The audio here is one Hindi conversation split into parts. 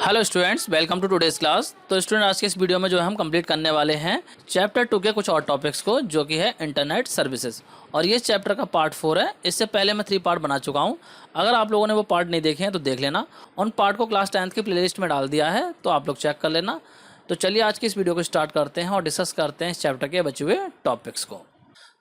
Hello students, welcome to today's class. तो स्टूडेंट, आज के इस वीडियो में जो है हम कंप्लीट करने वाले हैं चैप्टर 2 के कुछ और टॉपिक्स को, जो कि है इंटरनेट सर्विसेज। और ये चैप्टर का पार्ट 4 है। इससे पहले मैं 3 पार्ट बना चुका हूँ। अगर आप लोगों ने वो पार्ट नहीं देखे हैं तो देख लेना। उन पार्ट को क्लास 10th की प्लेलिस्ट में डाल दिया है, तो आप लोग चेक कर लेना। तो चलिए आज की इस वीडियो को स्टार्ट करते हैं और डिस्कस करते हैं इस चैप्टर के बचे हुए टॉपिक्स को।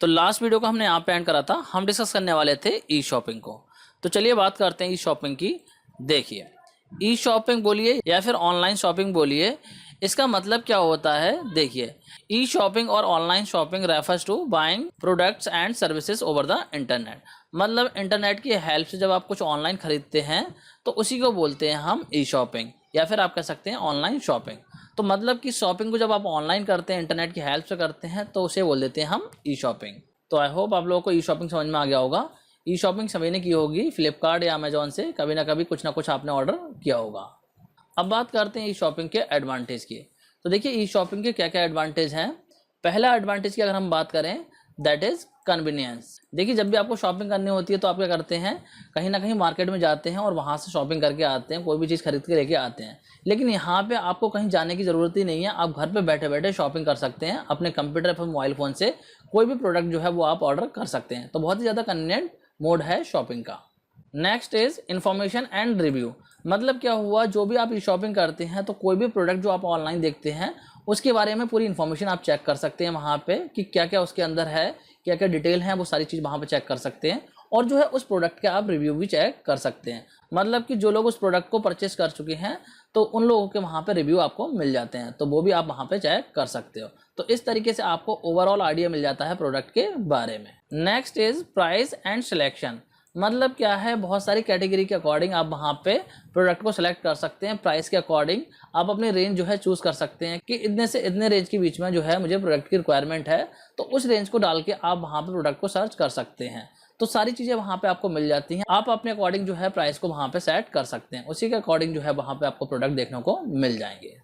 तो लास्ट वीडियो को हमने यहाँ पे एंड करा था। हम डिस्कस करने वाले थे ई शॉपिंग को। तो चलिए बात करते हैं ई शॉपिंग की। देखिए, ई शॉपिंग बोलिए या फिर ऑनलाइन शॉपिंग बोलिए, इसका मतलब क्या होता है। देखिए, ई शॉपिंग और online shopping refers to buying products and services over the internet. मतलब इंटरनेट की हेल्प से जब आप कुछ ऑनलाइन खरीदते हैं तो उसी को बोलते हैं हम ई शॉपिंग, या फिर आप कह सकते हैं ऑनलाइन शॉपिंग। तो मतलब कि शॉपिंग को जब आप ऑनलाइन करते हैं, इंटरनेट की हेल्प से करते हैं, तो उसे बोल देते हैं हम ई शॉपिंग। तो आई होप आप लोगों को ई शॉपिंग समझ में आ गया होगा। ई शॉपिंग सभी ने की होगी, फ्लिपकार्ट या अमेजोन से कभी ना कभी कुछ ना कुछ आपने ऑर्डर किया होगा। अब बात करते हैं ई शॉपिंग के एडवांटेज की। तो देखिए, ई शॉपिंग के क्या क्या एडवांटेज हैं। पहला एडवांटेज की अगर हम बात करें, दैट इज़ कन्वीनियंस। देखिए, जब भी आपको शॉपिंग करनी होती है तो आप क्या करते हैं, कहीं ना कहीं मार्केट में जाते हैं और वहाँ से शॉपिंग करके आते हैं, कोई भी चीज़ खरीद के लेके आते हैं। लेकिन यहाँ पे आपको कहीं जाने की ज़रूरत ही नहीं है। आप घर पे बैठे बैठे शॉपिंग कर सकते हैं। अपने कंप्यूटर पर, मोबाइल फ़ोन से कोई भी प्रोडक्ट जो है वो आप ऑर्डर कर सकते हैं। तो बहुत ही ज़्यादा कन्वीनियंट मोड है शॉपिंग का। Next is information and review. मतलब क्या हुआ, जो भी आप ई शॉपिंग करते हैं तो कोई भी प्रोडक्ट जो आप ऑनलाइन देखते हैं उसके बारे में पूरी इन्फॉर्मेशन आप चेक कर सकते हैं वहाँ पे, कि क्या क्या उसके अंदर है, क्या क्या डिटेल है, वो सारी चीज़ वहाँ पे चेक कर सकते हैं। और जो है उस प्रोडक्ट के आप रिव्यू भी चेक कर सकते हैं। मतलब कि जो लोग उस प्रोडक्ट को परचेस कर चुके हैं तो उन लोगों के वहाँ पे रिव्यू आपको मिल जाते हैं, तो वो भी आप वहाँ पे चेक कर सकते हो। तो इस तरीके से आपको ओवरऑल आइडिया मिल जाता है प्रोडक्ट के बारे में। Next is price and selection. मतलब क्या है, बहुत सारी कैटेगरी के अकॉर्डिंग आप वहाँ पे प्रोडक्ट को सिलेक्ट कर सकते हैं। प्राइस के अकॉर्डिंग आप अपनी रेंज जो है चूज़ कर सकते हैं कि इतने से इतने रेंज के बीच में जो है मुझे प्रोडक्ट की रिक्वायरमेंट है, तो उस रेंज को डाल के आप वहाँ पे प्रोडक्ट को सर्च कर सकते हैं। तो सारी चीज़ें वहाँ पे आपको मिल जाती हैं। आप अपने अकॉर्डिंग जो है प्राइस को वहाँ पे सेट कर सकते हैं, उसी के अकॉर्डिंग जो है वहाँ पे आपको प्रोडक्ट देखने को मिल जाएंगे।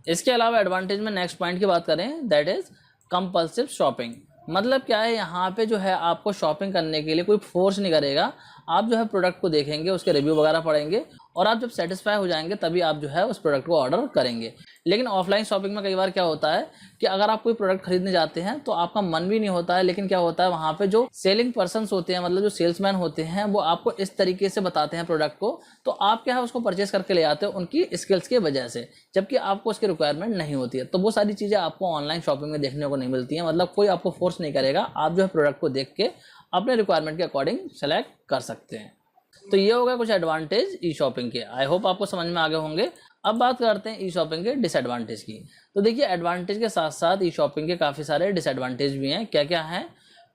इसके अलावा एडवांटेज में नेक्स्ट पॉइंट की बात करें, दैट इज़ कंपल्सिव शॉपिंग। मतलब क्या है, यहाँ पे जो है आपको शॉपिंग करने के लिए कोई फोर्स नहीं करेगा। आप जो है प्रोडक्ट को देखेंगे, उसके रिव्यू वगैरह पढ़ेंगे, और आप जब सेटिस्फाई हो जाएंगे तभी आप जो है उस प्रोडक्ट को ऑर्डर करेंगे। लेकिन ऑफलाइन शॉपिंग में कई बार क्या होता है कि अगर आप कोई प्रोडक्ट खरीदने जाते हैं तो आपका मन भी नहीं होता है, लेकिन क्या होता है वहाँ पे जो सेलिंग पर्सन्स होते हैं, मतलब जो सेल्समैन होते हैं, वो आपको इस तरीके से बताते हैं प्रोडक्ट को, तो आप क्या है उसको परचेस करके ले आते हो उनकी स्किल्स की वजह से, जबकि आपको उसकी रिक्वायरमेंट नहीं होती है। तो वो सारी चीज़ें आपको ऑनलाइन शॉपिंग में देखने को नहीं मिलती हैं। मतलब कोई आपको फोर्स नहीं करेगा, आप जो है प्रोडक्ट को देख के अपने रिक्वायरमेंट के अकॉर्डिंग सेलेक्ट कर सकते हैं। तो ये होगा कुछ एडवांटेज ई शॉपिंग के। आई होप आपको समझ में आ गए होंगे। अब बात करते हैं ई शॉपिंग के डिसएडवांटेज की। तो देखिए, एडवांटेज के साथ साथ ई शॉपिंग के काफ़ी सारे डिसएडवांटेज भी हैं। क्या क्या हैं।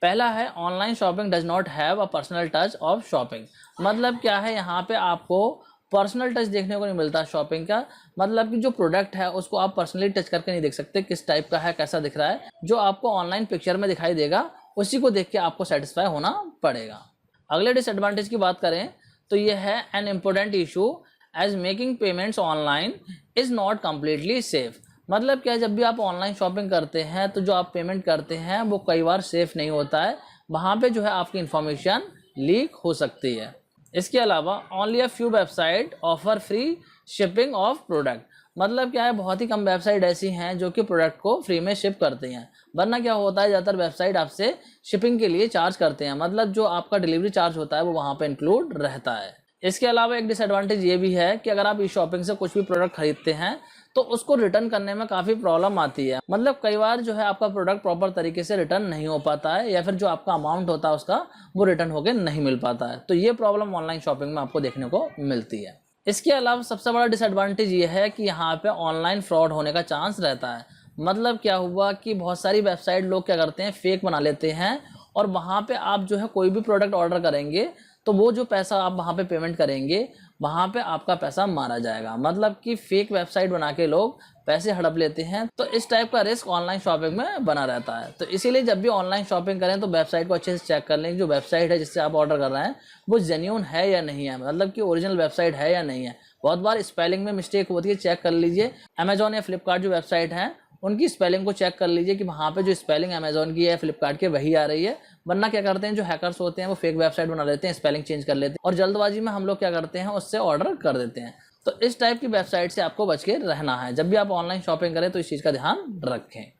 पहला है, online shopping does not have a personal touch of shopping. मतलब क्या है, यहाँ पे आपको पर्सनल टच देखने को नहीं मिलता शॉपिंग का। मतलब कि जो प्रोडक्ट है उसको आप पर्सनली टच करके नहीं देख सकते, किस टाइप का है, कैसा दिख रहा है। जो आपको ऑनलाइन पिक्चर में दिखाई देगा उसी को देख के आपको सेटिस्फाई होना पड़ेगा। अगले डिसएडवांटेज की बात करें तो ये है, an important issue as making payments online is not completely safe. मतलब क्या है, जब भी आप ऑनलाइन शॉपिंग करते हैं तो जो आप पेमेंट करते हैं वो कई बार सेफ नहीं होता है। वहाँ पे जो है आपकी इंफॉर्मेशन लीक हो सकती है। इसके अलावा only a few website offer free shipping of product. मतलब क्या है, बहुत ही कम वेबसाइट ऐसी हैं जो कि प्रोडक्ट को फ्री में शिप करते हैं, वरना क्या होता है ज़्यादातर वेबसाइट आपसे शिपिंग के लिए चार्ज करते हैं। मतलब जो आपका डिलीवरी चार्ज होता है वो वहाँ पे इंक्लूड रहता है। इसके अलावा एक डिसएडवांटेज ये भी है कि अगर आप ई शॉपिंग से कुछ भी प्रोडक्ट खरीदते हैं तो उसको रिटर्न करने में काफ़ी प्रॉब्लम आती है। मतलब कई बार जो है आपका प्रोडक्ट प्रॉपर तरीके से रिटर्न नहीं हो पाता है, या फिर जो आपका अमाउंट होता है उसका वो रिटर्न होकर नहीं मिल पाता है। तो ये प्रॉब्लम ऑनलाइन शॉपिंग में आपको देखने को मिलती है। इसके अलावा सबसे बड़ा डिसएडवांटेज ये है कि यहाँ पे ऑनलाइन फ्रॉड होने का चांस रहता है। मतलब क्या हुआ कि बहुत सारी वेबसाइट लोग क्या करते हैं, फेक बना लेते हैं, और वहाँ पे आप जो है कोई भी प्रोडक्ट ऑर्डर करेंगे तो वो जो पैसा आप वहाँ पे पेमेंट करेंगे वहाँ पे आपका पैसा मारा जाएगा। मतलब कि फेक वेबसाइट बना के लोग पैसे हड़प लेते हैं। तो इस टाइप का रिस्क ऑनलाइन शॉपिंग में बना रहता है। तो इसीलिए जब भी ऑनलाइन शॉपिंग करें तो वेबसाइट को अच्छे से चेक कर लें, जो वेबसाइट है जिससे आप ऑर्डर कर रहे हैं वो जेन्युइन है या नहीं है, मतलब कि ओरिजिनल वेबसाइट है या नहीं है। बहुत बार स्पेलिंग में मिस्टेक होती है, चेक कर लीजिए। अमेजॉन या फ्लिपकार्ट जो वेबसाइट हैं उनकी स्पेलिंग को चेक कर लीजिए कि वहाँ पे जो स्पेलिंग अमेजॉन की है, फ्लिपकार्ट की, वही आ रही है। वरना क्या करते हैं, जो हैकर्स होते हैं वो फेक वेबसाइट बना लेते हैं, स्पेलिंग चेंज कर लेते हैं, और जल्दबाजी में हम लोग क्या करते हैं उससे ऑर्डर कर देते हैं। तो इस टाइप की वेबसाइट से आपको बच के रहना है। जब भी आप ऑनलाइन शॉपिंग करें तो इस चीज़ का ध्यान रखें।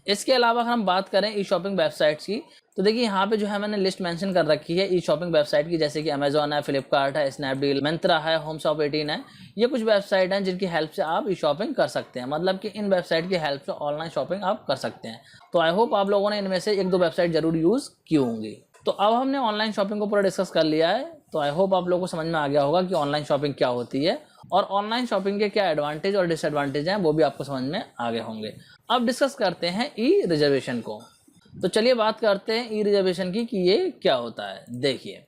इसके अलावा अगर हम बात करें ई शॉपिंग वेबसाइट्स की, तो देखिए यहाँ पे जो है मैंने लिस्ट मेंशन कर रखी है ई शॉपिंग वेबसाइट की, जैसे कि अमेजॉन है, फ्लिपकार्ट है, स्नैपडील, मिंत्रा है, होम शॉप 18 है। ये कुछ वेबसाइट हैं जिनकी हेल्प से आप ई शॉपिंग कर सकते हैं, मतलब कि इन वेबसाइट की हेल्प से ऑनलाइन शॉपिंग आप कर सकते हैं। तो आई होप आप लोगों ने इनमें से 1-2 वेबसाइट जरूर यूज़ की होंगी। तो अब हमने ऑनलाइन शॉपिंग को पूरा डिस्कस कर लिया है, तो आई होप आप लोगों को समझ में आ गया होगा कि ऑनलाइन शॉपिंग क्या होती है और ऑनलाइन शॉपिंग के क्या एडवांटेज और डिसएडवांटेज हैं, वो भी आपको समझ में आ गए होंगे। अब डिस्कस करते हैं ई रिजर्वेशन को। तो चलिए बात करते हैं ई रिजर्वेशन की कि ये क्या होता है। देखिए,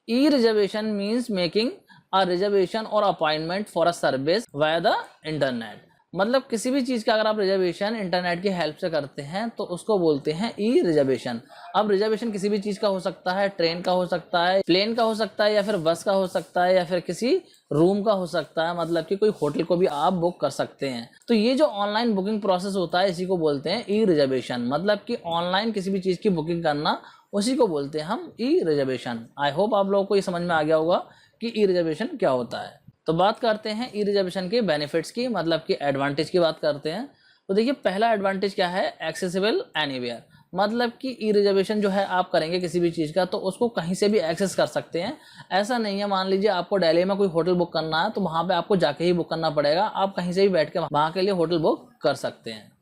e reservation means making a reservation और appointment for a service via the internet. मतलब किसी भी चीज़ का अगर आप रिजर्वेशन इंटरनेट की हेल्प से करते हैं तो उसको बोलते हैं ई रिजर्वेशन। अब रिजर्वेशन किसी भी चीज़ का हो सकता है, ट्रेन का हो सकता है, प्लेन का हो सकता है, या फिर बस का हो सकता है, या फिर किसी रूम का हो सकता है, मतलब कि कोई होटल को भी आप बुक कर सकते हैं। तो ये जो ऑनलाइन बुकिंग प्रोसेस होता है इसी को बोलते हैं ई रिजर्वेशन। मतलब कि ऑनलाइन किसी भी चीज़ की बुकिंग करना, उसी को बोलते हैं हम ई रिजर्वेशन। आई होप आप लोगों को ये समझ में आ गया होगा कि ई रिजर्वेशन क्या होता है। तो बात करते हैं ई रिजर्वेशन के बेनिफिट्स की, मतलब कि एडवांटेज की बात करते हैं। तो देखिए, पहला एडवांटेज क्या है, एक्सेसिबल एनीवेयर। मतलब कि ई रिजर्वेशन जो है आप करेंगे किसी भी चीज़ का तो उसको कहीं से भी एक्सेस कर सकते हैं। ऐसा नहीं है, मान लीजिए आपको दिल्ली में कोई होटल बुक करना है तो वहाँ पे आपको जाके ही बुक करना पड़ेगा, आप कहीं से भी बैठ के वहाँ के लिए होटल बुक कर सकते हैं।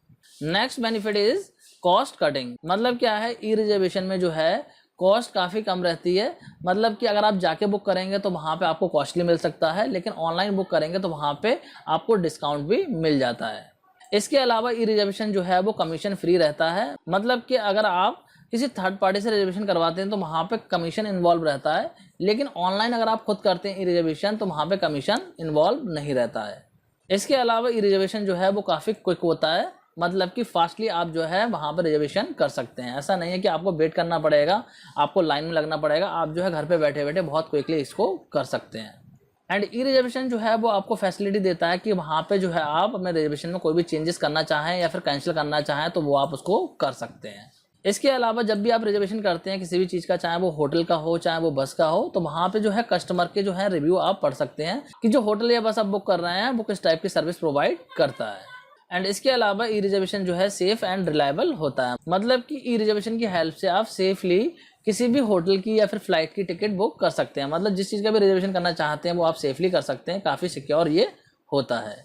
Next benefit is cost cutting. मतलब क्या है, ई रिजर्वेशन में जो है कॉस्ट काफ़ी कम रहती है। मतलब कि अगर आप जाके बुक करेंगे तो वहाँ पे आपको कॉस्टली मिल सकता है, लेकिन ऑनलाइन बुक करेंगे तो वहाँ पे आपको डिस्काउंट भी मिल जाता है। इसके अलावा ई रिजर्वेशन जो है वो कमीशन फ्री रहता है। मतलब कि अगर आप किसी थर्ड पार्टी से रिजर्वेशन करवाते हैं तो वहाँ पे कमीशन इन्वॉल्व रहता है, लेकिन ऑनलाइन अगर आप खुद करते हैं ई रिजर्वेशन तो वहाँ पे कमीशन इन्वॉल्व नहीं रहता है। इसके अलावा ई रिजर्वेशन जो है वो काफ़ी क्विक होता है। मतलब कि फास्टली आप जो है वहाँ पर रिजर्वेशन कर सकते हैं। ऐसा नहीं है कि आपको वेट करना पड़ेगा, आपको लाइन में लगना पड़ेगा, आप जो है घर पे बैठे बैठे बहुत क्विकली इसको कर सकते हैं। एंड ई रिजर्वेशन जो है वो आपको फैसिलिटी देता है कि वहाँ पे जो है आप अपने रिजर्वेशन में कोई भी चेंजेस करना चाहें या फिर कैंसिल करना चाहें तो वो आप उसको कर सकते हैं। इसके अलावा जब भी आप रिजर्वेशन करते हैं किसी भी चीज़ का, चाहे वो होटल का हो चाहे वो बस का हो, तो वहाँ पे जो है कस्टमर के जो है रिव्यू आप पढ़ सकते हैं कि जो होटल या बस आप बुक कर रहे हैं वो किस टाइप की सर्विस प्रोवाइड करता है। एंड इसके अलावा ई रिजर्वेशन जो है सेफ एंड रिलायबल होता है। मतलब कि ई रिजर्वेशन की हेल्प से आप सेफली किसी भी होटल की या फिर फ्लाइट की टिकट बुक कर सकते हैं। मतलब जिस चीज़ का भी रिजर्वेशन करना चाहते हैं वो आप सेफली कर सकते हैं, काफ़ी सिक्योर ये होता है।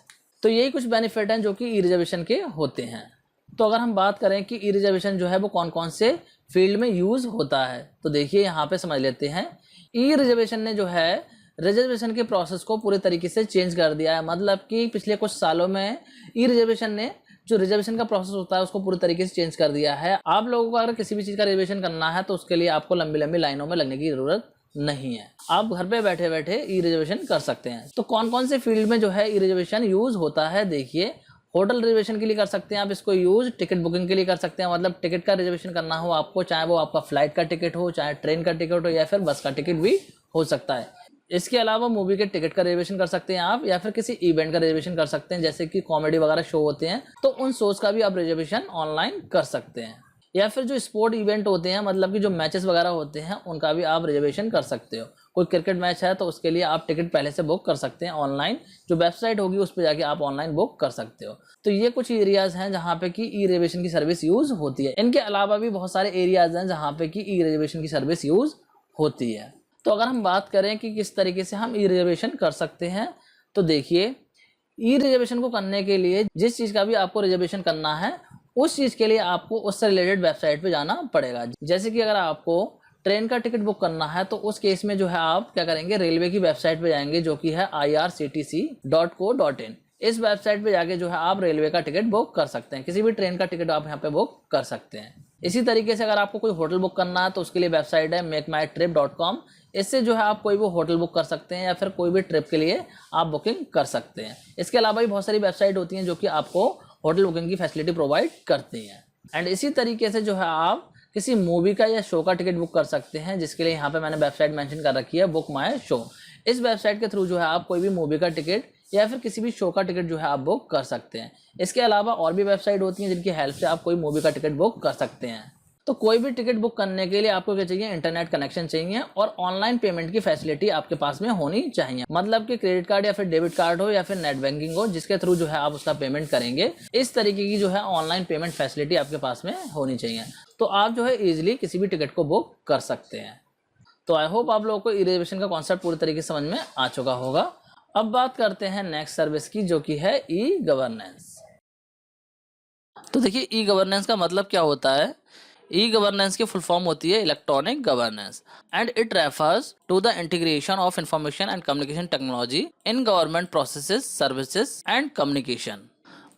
तो यही कुछ बेनिफिट हैं जो कि ई रिजर्वेशन के होते हैं। तो अगर हम बात करें कि ई रिजर्वेशन जो है वो कौन कौन से फील्ड में यूज़ होता है, तो देखिए यहाँ पे समझ लेते हैं। ई रिजर्वेशन ने जो है रिजर्वेशन के प्रोसेस को पूरे तरीके से चेंज कर दिया है। मतलब कि पिछले कुछ सालों में ई रिजर्वेशन ने जो रिजर्वेशन का प्रोसेस होता है उसको पूरे तरीके से चेंज कर दिया है। आप लोगों को अगर किसी भी चीज़ का रिजर्वेशन करना है तो उसके लिए आपको लंबी लंबी लाइनों में लगने की ज़रूरत नहीं है, आप घर पे बैठे बैठे ई रिजर्वेशन कर सकते हैं। तो कौन कौन से फील्ड में जो है ई रिजर्वेशन यूज़ होता है, देखिए, होटल रिजर्वेशन के लिए कर सकते हैं आप इसको यूज़, टिकट बुकिंग के लिए कर सकते हैं। मतलब टिकट का रिजर्वेशन करना हो आपको, चाहे वो आपका फ्लाइट का टिकट हो, चाहे ट्रेन का टिकट हो, या फिर बस का टिकट भी हो सकता है। इसके अलावा मूवी के टिकट का रिजर्वेशन कर सकते हैं आप, या फिर किसी इवेंट का रिजर्वेशन कर सकते हैं, जैसे कि कॉमेडी वगैरह शो होते हैं तो उन शोज का भी आप रिजर्वेशन ऑनलाइन कर सकते हैं। या फिर जो स्पोर्ट इवेंट होते हैं, मतलब कि जो मैचेस वगैरह होते हैं उनका भी आप रिजर्वेशन कर सकते हो। कोई क्रिकेट मैच है तो उसके लिए आप टिकट पहले से बुक कर सकते हैं ऑनलाइन, जो वेबसाइट होगी उस पर जाके आप ऑनलाइन बुक कर सकते हो। तो ये कुछ एरियाज हैं जहाँ पे कि ई रिजर्वेशन की सर्विस यूज़ होती है। इनके अलावा भी बहुत सारे एरियाज हैं जहाँ पे कि ई रिजर्वेशन की सर्विस यूज़ होती है। तो अगर हम बात करें कि किस तरीके से हम ई रिजर्वेशन कर सकते हैं, तो देखिए, ई रिजर्वेशन को करने के लिए जिस चीज़ का भी आपको रिजर्वेशन करना है उस चीज़ के लिए आपको उससे रिलेटेड वेबसाइट पे जाना पड़ेगा। जैसे कि अगर आपको ट्रेन का टिकट बुक करना है तो उस केस में जो है आप क्या करेंगे, रेलवे की वेबसाइट पे जाएंगे जो कि है irctc.co.in। इस वेबसाइट पे जाके जो है आप रेलवे का टिकट बुक कर सकते हैं, किसी भी ट्रेन का टिकट आप यहाँ पे बुक कर सकते हैं। इसी तरीके से अगर आपको कोई होटल बुक करना है तो उसके लिए वेबसाइट है makemytrip.com। इससे जो है आप कोई भी होटल बुक कर सकते हैं या फिर कोई भी ट्रिप के लिए आप बुकिंग कर सकते हैं। इसके अलावा भी बहुत सारी वेबसाइट होती हैं जो कि आपको होटल बुकिंग की फैसिलिटी प्रोवाइड करती हैं। एंड इसी तरीके से जो है आप किसी मूवी का या शो का टिकट बुक कर सकते हैं, जिसके लिए यहाँ पे मैंने वेबसाइट मेंशन कर रखी है, बुक माय शो। इस वेबसाइट के थ्रू जो है आप कोई भी मूवी का टिकट या फिर किसी भी शो का टिकट जो है आप बुक कर सकते हैं। इसके अलावा और भी वेबसाइट होती हैं जिनकी हेल्प से आप कोई मूवी का टिकट बुक कर सकते हैं। तो कोई भी टिकट बुक करने के लिए आपको क्या चाहिए, इंटरनेट कनेक्शन चाहिए और ऑनलाइन पेमेंट की फैसिलिटी आपके पास में होनी चाहिए। मतलब कि क्रेडिट कार्ड या फिर डेबिट कार्ड हो या फिर नेट बैंकिंग हो, जिसके थ्रू जो है आप उसका पेमेंट करेंगे, इस तरीके की जो है ऑनलाइन पेमेंट फैसिलिटी आपके पास में होनी चाहिए। तो आप जो है इजिली किसी भी टिकट को बुक कर सकते हैं। तो आई होप आप लोगों को ई रिजर्वेशन का कॉन्सेप्ट पूरी तरीके से समझ में आ चुका होगा। अब बात करते हैं नेक्स्ट सर्विस की, जो कि है ई गवर्नेंस। तो देखिए ई गवर्नेंस का मतलब क्या होता है। ई गवर्नेंस की फुल फॉर्म होती है electronic governance and it refers to the integration of information and communication technology in government processes, services and communication.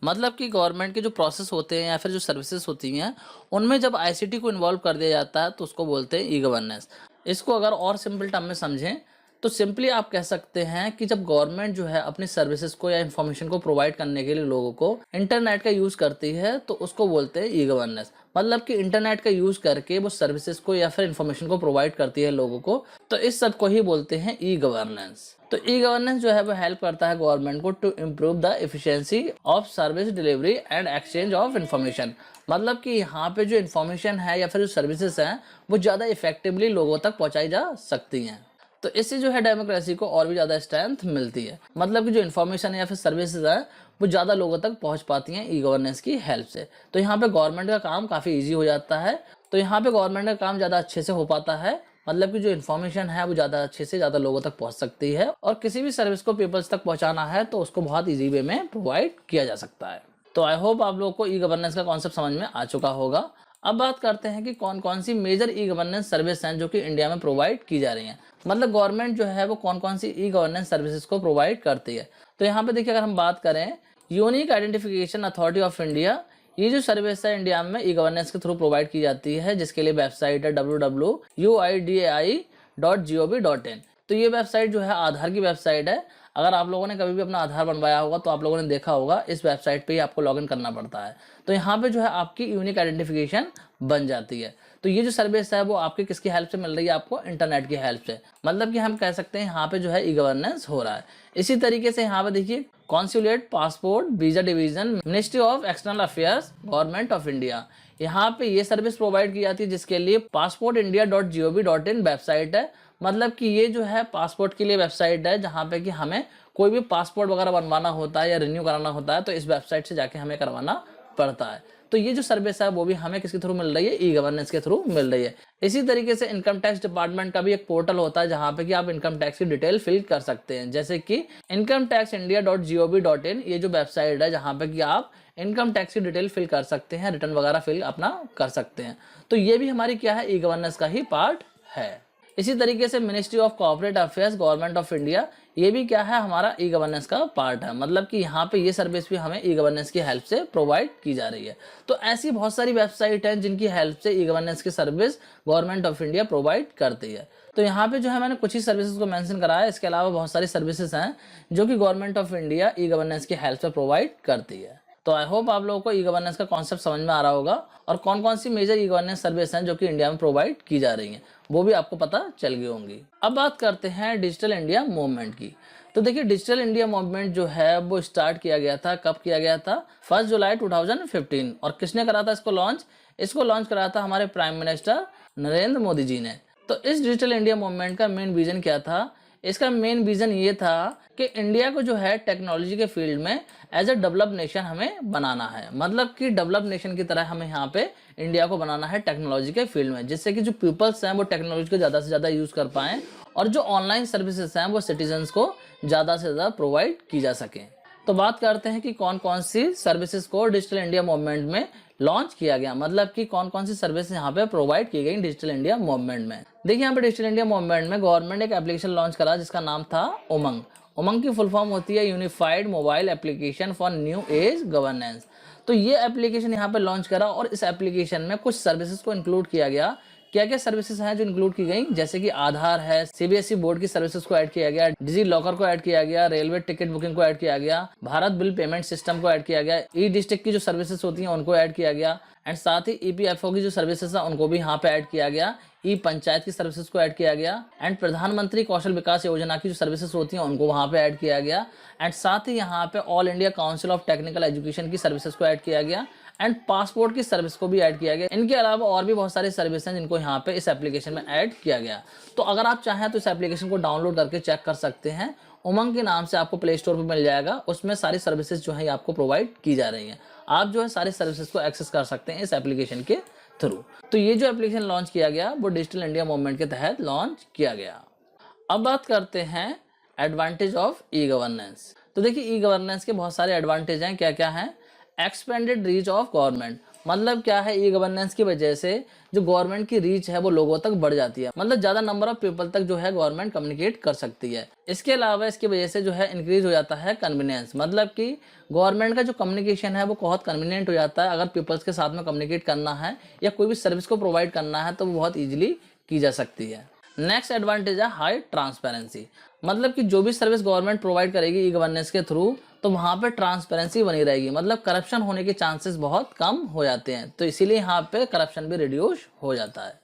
मतलब कि गवर्नमेंट के जो प्रोसेस होते हैं या फिर जो सर्विसेज होती हैं, उनमें जब आईसीटी को इन्वॉल्व कर दिया जाता है तो उसको बोलते हैं ई गवर्नेंस। इसको अगर और सिंपल टर्म में समझें तो सिंपली आप कह सकते हैं कि जब गवर्नमेंट जो है अपनी सर्विसेज को या इन्फॉर्मेशन को प्रोवाइड करने के लिए लोगों को इंटरनेट का यूज करती है तो उसको बोलते हैं ई गवर्नेंस। मतलब कि इंटरनेट का यूज करके वो सर्विसेज को या फिर इन्फॉर्मेशन को प्रोवाइड करती है लोगों को, तो इस सब को ही बोलते हैं ई गवर्नेंस। तो ई गवर्नेंस जो है वो हेल्प करता है गवर्नमेंट को to improve the efficiency of service delivery and exchange of information. मतलब कि यहाँ पे जो इन्फॉर्मेशन है या फिर जो सर्विसेज हैं वो ज़्यादा इफेक्टिवली लोगों तक पहुँचाई जा सकती हैं। तो इससे जो है डेमोक्रेसी को और भी ज़्यादा स्ट्रेंथ मिलती है। मतलब कि जो इन्फॉर्मेशन है या फिर सर्विसेज है वो ज़्यादा लोगों तक पहुँच पाती हैं ई गवर्नेंस की हेल्प से। तो यहाँ पे गवर्नमेंट का काम काफ़ी ईजी हो जाता है। तो यहाँ पे गवर्नमेंट का काम ज़्यादा अच्छे से हो पाता है। मतलब कि जो इन्फॉर्मेशन है वो ज़्यादा अच्छे से ज़्यादा लोगों तक पहुँच सकती है और किसी भी सर्विस को पीपल्स तक पहुँचाना है तो उसको बहुत ईजी वे में प्रोवाइड किया जा सकता है। तो आई होप आप लोगों को ई गवर्नेंस का कॉन्सेप्ट समझ में आ चुका होगा। अब बात करते हैं कि कौन कौन सी मेजर ई गवर्नेंस सर्विस हैं जो कि इंडिया में प्रोवाइड की जा रही हैं। मतलब गवर्नमेंट जो है वो कौन कौन सी ई गवर्नेंस सर्विसेज को प्रोवाइड करती है। तो यहाँ पे देखिए, अगर हम बात करें unique identification authority of India, ये जो सर्विस है इंडिया में ई गवर्नेंस के थ्रू प्रोवाइड की जाती है, जिसके लिए वेबसाइट है www.uidai.gov.in। तो ये वेबसाइट जो है आधार की वेबसाइट है। अगर आप लोगों ने कभी भी अपना आधार बनवाया होगा तो आप लोगों ने देखा होगा इस वेबसाइट पे ही आपको लॉगिन करना पड़ता है। तो यहाँ पे जो है आपकी यूनिक आइडेंटिफिकेशन बन जाती है। तो ये जो सर्विस है वो आपकी किसकी हेल्प से मिल रही है, आपको इंटरनेट की हेल्प से। मतलब कि हम कह सकते हैं यहाँ पे जो है ई गवर्नेंस हो रहा है। इसी तरीके से यहाँ पे देखिए, consulate, passport, visa division, ministry of external affairs, government of India, यहाँ पे ये सर्विस प्रोवाइड की जाती है, जिसके लिए passportindia.gov.in वेबसाइट है। मतलब कि ये जो है पासपोर्ट के लिए वेबसाइट है, जहाँ पे कि हमें कोई भी पासपोर्ट वगैरह बनवाना होता है या रिन्यू कराना होता है तो इस वेबसाइट से जाके हमें करवाना पड़ता है। तो ये जो सर्विस है वो भी हमें किसके थ्रू मिल रही है, ई गवर्नेंस के थ्रू मिल रही है। इसी तरीके से इनकम टैक्स डिपार्टमेंट का भी एक पोर्टल होता है, जहाँ पे कि आप इनकम टैक्स की डिटेल फिल कर सकते हैं, जैसे कि incometaxindia.gov.in। ये जो वेबसाइट है जहाँ पे कि आप इनकम टैक्स की डिटेल फिल कर सकते हैं, रिटर्न वगैरह फिल अपना कर सकते हैं। तो ये भी हमारी क्या है, ई गवर्नेंस का ही पार्ट है। इसी तरीके से ministry of corporate affairs, government of India, ये भी क्या है, हमारा ई गवर्नेंस का पार्ट है। मतलब कि यहाँ पे ये सर्विस भी हमें ई गवर्नेंस की हेल्प से प्रोवाइड की जा रही है। तो ऐसी बहुत सारी वेबसाइट हैं जिनकी हेल्प से ई गवर्नेंस की service government of India provide करती है। तो यहाँ पे जो है मैंने कुछ ही सर्विसेज को मेंशन करा है, इसके अलावा बहुत सारी सर्विसेज हैं जो कि government of India E governance की हेल्प से प्रोवाइड करती है। तो आई होप आप लोगों को ई गवर्नेंस का कॉन्सेप्ट समझ में आ रहा होगा और कौन कौन सी मेजर ई गवर्नेंस सर्विस हैं जो कि इंडिया में प्रोवाइड की जा रही हैं वो भी आपको पता चल गई होंगी। अब बात करते हैं डिजिटल इंडिया मूवमेंट की। तो देखिए, डिजिटल इंडिया मूवमेंट जो है वो स्टार्ट किया गया था, कब किया गया था, 1 जुलाई 2015। और किसने करा था इसको लॉन्च? इसको लॉन्च करा था हमारे प्राइम मिनिस्टर नरेंद्र मोदी जी ने। तो इस डिजिटल इंडिया मूवमेंट का मेन विजन क्या था? इसका मेन विजन ये था कि इंडिया को जो है टेक्नोलॉजी के फील्ड में एज ए डेवलप नेशन हमें बनाना है। मतलब कि डेवलप नेशन की तरह हमें यहाँ पे इंडिया को बनाना है टेक्नोलॉजी के फील्ड में, जिससे कि जो पीपल्स हैं वो टेक्नोलॉजी को ज़्यादा से ज़्यादा यूज़ कर पाएँ और जो ऑनलाइन सर्विसेज हैं वो सिटीजन्स को ज़्यादा से ज़्यादा प्रोवाइड की जा सकें। तो बात करते हैं कि कौन कौन सी सर्विसेज को डिजिटल इंडिया मूवमेंट में लॉन्च किया गया। मतलब कि कौन कौन सी सर्विस यहाँ पे प्रोवाइड की गई डिजिटल इंडिया मूवमेंट में। देखिए, यहाँ पे डिजिटल इंडिया मूवमेंट में गवर्नमेंट एक एप्लीकेशन लॉन्च करा जिसका नाम था उमंग। उमंग की फुल फॉर्म होती है unified mobile application for new age governance. तो ये एप्लीकेशन यहाँ पे लॉन्च करा और इस एप्लीकेशन में कुछ सर्विसेज को इंक्लूड किया गया। क्या क्या सर्विसेज हैं जो इंक्लूड की गई? जैसे कि आधार है, सीबीएसई बोर्ड की सर्विसेज को ऐड किया गया, डिजी लॉकर को ऐड किया गया, रेलवे टिकट बुकिंग को ऐड किया गया, भारत बिल पेमेंट सिस्टम को ऐड किया गया, ई डिस्ट्रिक्ट की जो सर्विसेज होती हैं उनको ऐड किया गया एंड साथ ही ईपीएफओ की जो सर्विसेज है उनको भी यहाँ पे ऐड किया गया, ई पंचायत की सर्विसेज को ऐड किया गया एंड प्रधानमंत्री कौशल विकास योजना की जो सर्विसेज होती हैं उनको वहाँ पे ऐड किया गया एंड साथ ही यहाँ पे all India council of technical education की सर्विसेज को ऐड किया गया एंड पासपोर्ट की सर्विस को भी ऐड किया गया। इनके अलावा और भी बहुत सारी सर्विस हैं जिनको यहाँ पे इस एप्लीकेशन में ऐड किया गया। तो अगर आप चाहें तो इस एप्लीकेशन को डाउनलोड करके चेक कर सकते हैं। उमंग के नाम से आपको प्ले स्टोर पर मिल जाएगा, उसमें सारी सर्विसेज जो है आपको प्रोवाइड की जा रही हैं। आप जो है सारी सर्विसेज को एक्सेस कर सकते हैं इस एप्लीकेशन के थ्रू। तो ये जो एप्लीकेशन लॉन्च किया गया वो डिजिटल इंडिया मूवमेंट के तहत लॉन्च किया गया। अब बात करते हैं एडवांटेज ऑफ ई गवर्नेंस। तो देखिए ई गवर्नेंस के बहुत सारे एडवांटेज हैं। क्या क्या हैं? एक्सपेंडेड रीच ऑफ गवर्नमेंट, मतलब क्या है, ई गवर्नेंस की वजह से जो गवर्नमेंट की रीच है वो लोगों तक बढ़ जाती है, मतलब ज्यादा नंबर ऑफ पीपल तक जो है गवर्नमेंट कम्युनिकेट कर सकती है। इसके अलावा इसकी वजह से जो है इंक्रीज हो जाता है कन्वीनियंस, मतलब कि गवर्नमेंट का जो कम्युनिकेशन है वो बहुत कन्वीनियंट हो जाता है। अगर पीपल्स के साथ में कम्युनिकेट करना है या कोई भी सर्विस को प्रोवाइड करना है तो वो बहुत ईजिली की जा सकती है। नेक्स्ट एडवांटेज है हाई ट्रांसपेरेंसी, मतलब कि जो भी सर्विस गवर्नमेंट प्रोवाइड करेगी ई गवर्नेंस के थ्रू तो वहाँ पे ट्रांसपेरेंसी बनी रहेगी, मतलब करप्शन होने के चांसेस बहुत कम हो जाते हैं, तो इसीलिए यहाँ पे करप्शन भी रिड्यूस हो जाता है।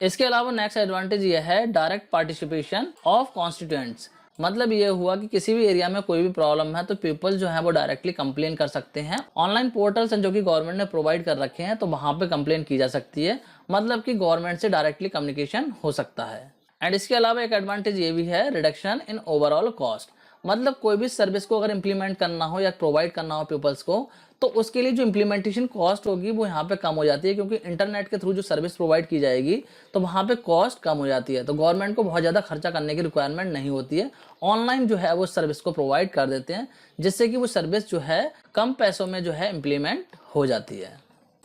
इसके अलावा नेक्स्ट एडवांटेज ये है डायरेक्ट पार्टिसिपेशन ऑफ कॉन्स्टिट्यूएंट्स, मतलब ये हुआ कि किसी भी एरिया में कोई भी प्रॉब्लम है तो पीपल जो है वो डायरेक्टली कंप्लेन कर सकते हैं। ऑनलाइन पोर्टल्स जो कि गवर्नमेंट ने प्रोवाइड कर रखे हैं तो वहाँ पे कंप्लेन की जा सकती है, मतलब कि गवर्नमेंट से डायरेक्टली कम्युनिकेशन हो सकता है। एंड इसके अलावा एक एडवांटेज ये भी है रिडक्शन इन ओवरऑल कॉस्ट, मतलब कोई भी सर्विस को अगर इम्प्लीमेंट करना हो या प्रोवाइड करना हो पीपल्स को तो उसके लिए जो इम्प्लीमेंटेशन कॉस्ट होगी वो यहाँ पे कम हो जाती है, क्योंकि इंटरनेट के थ्रू जो सर्विस प्रोवाइड की जाएगी तो वहाँ पे कॉस्ट कम हो जाती है, तो गवर्नमेंट को बहुत ज़्यादा खर्चा करने की रिक्वायरमेंट नहीं होती है। ऑनलाइन जो है वो सर्विस को प्रोवाइड कर देते हैं जिससे कि वो सर्विस जो है कम पैसों में जो है इम्प्लीमेंट हो जाती है।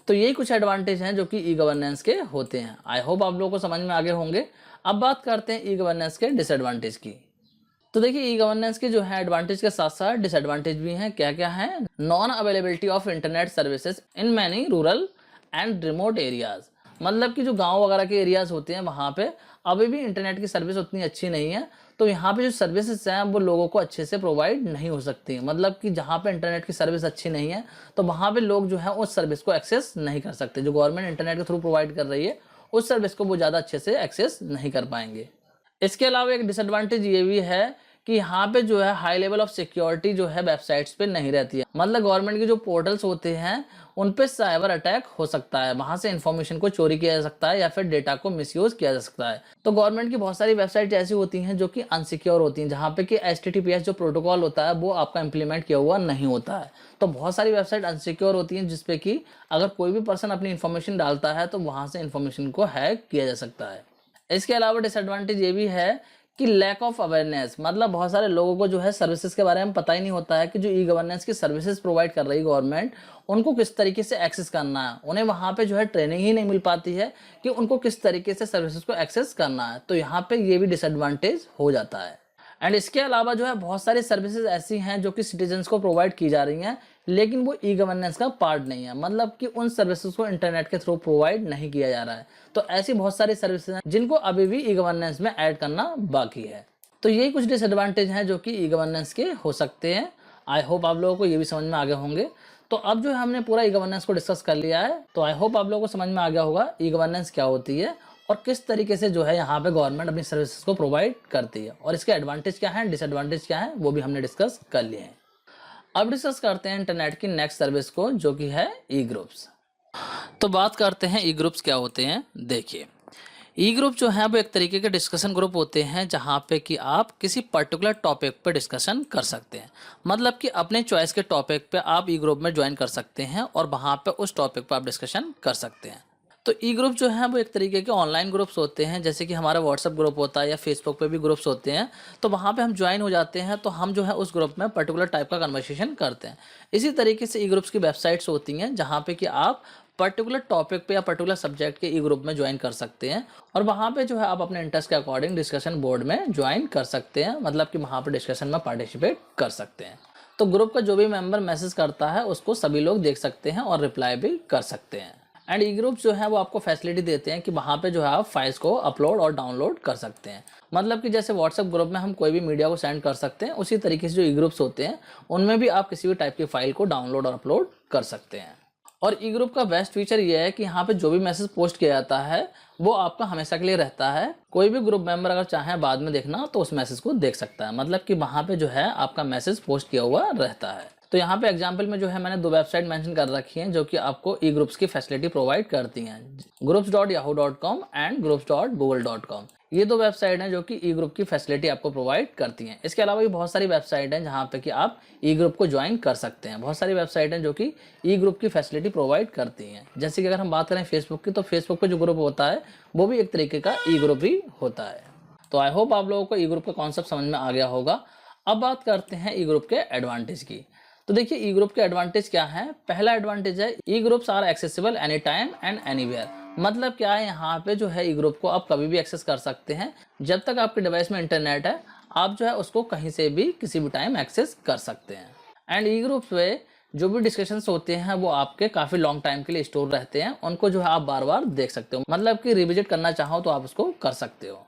तो यही कुछ एडवांटेज हैं जो कि ई गवर्नेंस के होते हैं। आई होप आप लोगों को समझ में आगे होंगे। अब बात करते हैं ई गवर्नेंस के डिसएडवांटेज की। तो देखिए ई गवर्नेंस के जो है एडवांटेज के साथ साथ डिसएडवांटेज भी हैं। क्या क्या है? Non availability of internet services in many rural and remote areas, मतलब कि जो गांव वगैरह के एरियाज होते हैं वहाँ पे अभी भी इंटरनेट की सर्विस उतनी अच्छी नहीं है, तो यहाँ पे जो सर्विसेज हैं वो लोगों को अच्छे से प्रोवाइड नहीं हो सकती, मतलब कि जहाँ पे इंटरनेट की सर्विस अच्छी नहीं है तो वहाँ पे लोग जो है उस सर्विस को एक्सेस नहीं कर सकते। जो गवर्नमेंट इंटरनेट के थ्रू प्रोवाइड कर रही है उस सर्विस को वो ज़्यादा अच्छे से एक्सेस नहीं कर पाएंगे। इसके अलावा एक डिसएडवांटेज ये भी है कि यहाँ पे जो है हाई लेवल ऑफ सिक्योरिटी जो है वेबसाइट्स पे नहीं रहती है, मतलब गवर्नमेंट के जो पोर्टल्स होते हैं उन पे साइबर अटैक हो सकता है, वहां से इन्फॉर्मेशन को चोरी किया जा सकता है या फिर डेटा को मिसयूज किया जा सकता है। तो गवर्नमेंट की बहुत सारी वेबसाइट ऐसी होती हैं जो कि अनसिक्योर होती हैं, जहाँ पे कि HTTPS जो प्रोटोकॉल होता है वो आपका इंप्लीमेंट किया हुआ नहीं होता है। तो बहुत सारी वेबसाइट अनसिक्योर होती हैं जिसपे कि अगर कोई भी पर्सन अपनी इन्फॉर्मेशन डालता है तो वहां से इन्फॉर्मेशन को हैक किया जा सकता है। इसके अलावा डिसएडवांटेज ये भी है कि लैक ऑफ अवेयरनेस, मतलब बहुत सारे लोगों को जो है सर्विसेज के बारे में पता ही नहीं होता है कि जो ई गवर्नेंस की सर्विसेज प्रोवाइड कर रही है गवर्नमेंट उनको किस तरीके से एक्सेस करना है। उन्हें वहाँ पे जो है ट्रेनिंग ही नहीं मिल पाती है कि उनको किस तरीके से सर्विसेज को एक्सेस करना है, तो यहाँ पे ये भी डिसएडवांटेज हो जाता है। एंड इसके अलावा जो है बहुत सारी सर्विसेज ऐसी हैं जो कि सिटीजन्स को प्रोवाइड की जा रही हैं लेकिन वो ई गवर्नेंस का पार्ट नहीं है, मतलब कि उन सर्विसेज को इंटरनेट के थ्रू प्रोवाइड नहीं किया जा रहा है। तो ऐसी बहुत सारी सर्विसेज हैं जिनको अभी भी ई गवर्नेंस में ऐड करना बाकी है। तो यही कुछ डिसएडवांटेज हैं जो कि ई गवर्नेंस के हो सकते हैं। आई होप आप लोगों को ये भी समझ में आ गए होंगे। तो अब जो है हमने पूरा ई गवर्नेंस को डिस्कस कर लिया है, तो आई होप आप लोगों को समझ में आ गया होगा ई गवर्नेंस क्या होती है और किस तरीके से जो है यहाँ पे गवर्नमेंट अपनी सर्विसेज को प्रोवाइड करती है और इसके एडवांटेज क्या है, डिसएडवांटेज क्या है, वो भी हमने डिस्कस कर लिए हैं। अब डिस्कस करते हैं इंटरनेट की नेक्स्ट सर्विस को जो कि है ई ग्रुप्स। तो बात करते हैं ई ग्रुप्स क्या होते हैं। देखिए ई ग्रुप जो है वो एक तरीके के डिस्कशन ग्रुप होते हैं जहाँ पे कि आप किसी पर्टिकुलर टॉपिक पे डिस्कशन कर सकते हैं, मतलब कि अपने चॉइस के टॉपिक पे आप ई ग्रुप में ज्वाइन कर सकते हैं और वहाँ पे उस टॉपिक पे आप डिस्कशन कर सकते हैं। तो ई ग्रुप जो है वो एक तरीके के ऑनलाइन ग्रुप्स होते हैं, जैसे कि हमारा व्हाट्सअप ग्रुप होता है या फेसबुक पे भी ग्रुप्स होते हैं। तो वहाँ पे हम ज्वाइन हो जाते हैं तो हम जो है उस ग्रुप में पर्टिकुलर टाइप का कन्वर्सेशन करते हैं। इसी तरीके से ई ग्रुप्स की वेबसाइट्स होती हैं जहाँ पे कि आप पर्टिकुलर टॉपिक पे या पर्टिकुलर सब्जेक्ट के ई ग्रुप में ज्वाइन कर सकते हैं और वहाँ पे जो है आप अपने इंटरेस्ट के अकॉर्डिंग डिस्कशन बोर्ड में ज्वाइन कर सकते हैं, मतलब कि वहाँ पे डिस्कशन में पार्टिसिपेट कर सकते हैं। तो ग्रुप का जो भी मेंबर मैसेज करता है उसको सभी लोग देख सकते हैं और रिप्लाई भी कर सकते हैं। एंड ई ग्रुप जो है वो आपको फैसिलिटी देते हैं कि वहाँ पे जो है आप फाइल्स को अपलोड और डाउनलोड कर सकते हैं, मतलब कि जैसे व्हाट्सएप ग्रुप में हम कोई भी मीडिया को सेंड कर सकते हैं उसी तरीके से जो ई ग्रुप्स होते हैं उनमें भी आप किसी भी टाइप की फाइल को डाउनलोड और अपलोड कर सकते हैं। और ई ग्रुप का बेस्ट फीचर ये है कि यहाँ पे जो भी मैसेज पोस्ट किया जाता है वो आपका हमेशा के लिए रहता है। कोई भी ग्रुप मेंबर अगर चाहे बाद में देखना तो उस मैसेज को देख सकता है, मतलब कि वहाँ पे जो है आपका मैसेज पोस्ट किया हुआ रहता है। तो यहाँ पे एग्जाम्पल में जो है मैंने 2 वेबसाइट मेंशन कर रखी हैं जो कि आपको ई ग्रुप्स की फैसिलिटी प्रोवाइड करती हैं, groups.yahoo.com एंड groups.google.com। ये 2 वेबसाइट हैं जो कि ई ग्रुप की फैसिलिटी आपको प्रोवाइड करती हैं। इसके अलावा भी बहुत सारी वेबसाइट हैं जहाँ पे कि आप ई ग्रुप को ज्वाइन कर सकते हैं। बहुत सारी वेबसाइट हैं जो कि ई ग्रुप की फैसिलिटी प्रोवाइड करती हैं। जैसे कि अगर हम बात करें फेसबुक की, तो फेसबुक पे जो ग्रुप होता है वो भी एक तरीके का ई ग्रुप ही होता है। तो आई होप आप लोगों को ई ग्रुप का कॉन्सेप्ट समझ में आ गया होगा। अब बात करते हैं ई ग्रुप के एडवांटेज की। तो देखिए ई ग्रुप के एडवांटेज क्या है। पहला एडवांटेज है e groups are accessible any time and anywhere. मतलब क्या है, यहाँ पे जो है ई ग्रुप को आप कभी भी एक्सेस कर सकते हैं। जब तक आपके डिवाइस में इंटरनेट है, आप जो है उसको कहीं से भी किसी भी टाइम एक्सेस कर सकते हैं। एंड ई ग्रुप्स में जो भी डिस्कशंस होते हैं वो आपके काफी लॉन्ग टाइम के लिए स्टोर रहते हैं। उनको जो है आप बार बार देख सकते हो, मतलब कि रिविजिट करना चाहो तो आप उसको कर सकते हो।